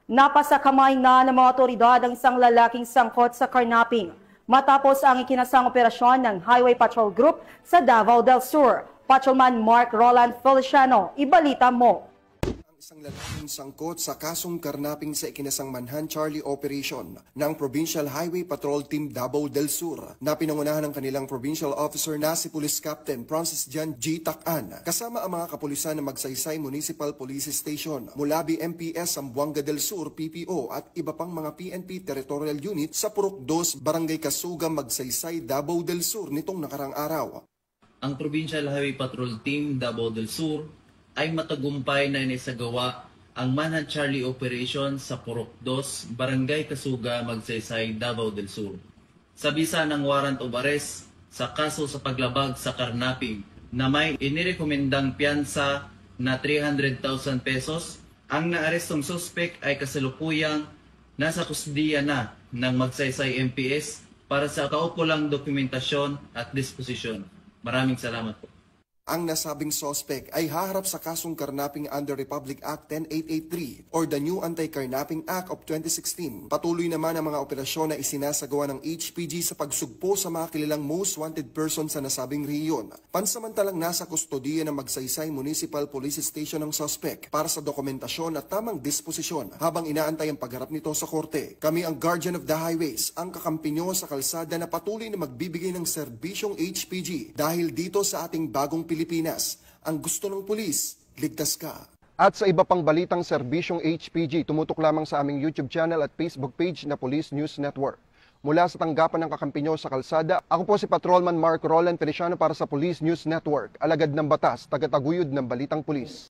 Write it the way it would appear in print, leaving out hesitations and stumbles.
Napasakamay na ng mga otoridad ang isang lalaking sangkot sa karnaping matapos ang ikinasang operasyon ng Highway Patrol Group sa Davao del Sur. Patrolman Mark Roland Feliciano, ibalita mo. Isang lalaking sangkot sa kasong karnaping sa ikinasang Manhunt Charlie Operation ng Provincial Highway Patrol Team Davao del Sur na pinangunahan ng kanilang provincial officer na si Police Captain Francis Jan G. Takan kasama ang mga kapulisan ng Magsaysay Municipal Police Station, Mulabi MPS Zamboanga del Sur PPO at iba pang mga PNP Territorial Unit sa Purok 2, Barangay Kasuga, Magsaysay, Davao del Sur nitong nakarang araw. Ang Provincial Highway Patrol Team Davao del Sur ay matagumpay na inisagawa ang Manhunt Charlie Operation sa Purok 2, Barangay Kasuga, Magsaysay, Davao del Sur. Sa bisa ng warrant of arrest sa kaso sa paglabag sa karnaping na may inirekomendang piyansa na 300,000 pesos, ang naarestong suspect ay kasalukuyang nasa kusdiya na ng Magsaysay MPS para sa kaukulang dokumentasyon at disposisyon. Maraming salamat po. Ang nasabing suspect ay haharap sa kasong karnaping under Republic Act 10883 or the New Anti-Carnapping Act of 2016. Patuloy naman ang mga operasyon na isinasagawa ng HPG sa pagsugpo sa mga kilalang most wanted person sa nasabing rehiyon. Pansamantalang nasa kustodiya ng Magsaysay Municipal Police Station ang suspect para sa dokumentasyon at tamang disposisyon habang inaantay ang pagharap nito sa korte. Kami ang Guardian of the Highways, ang kakampi nyo sa kalsada na patuloy na magbibigay ng serbisyong HPG dahil dito sa ating bagong Pilipinas, ang gusto ng pulis, ligtas ka. At sa iba pang balitang serbisyong HPG, tumutok lamang sa aming YouTube channel at Facebook page na Police News Network. Mula sa tanggapan ng kakampi nyo sa kalsada, ako po si Patrolman Mark Roland Feliciano para sa Police News Network, alagad ng batas, tagataguyod ng balitang pulis.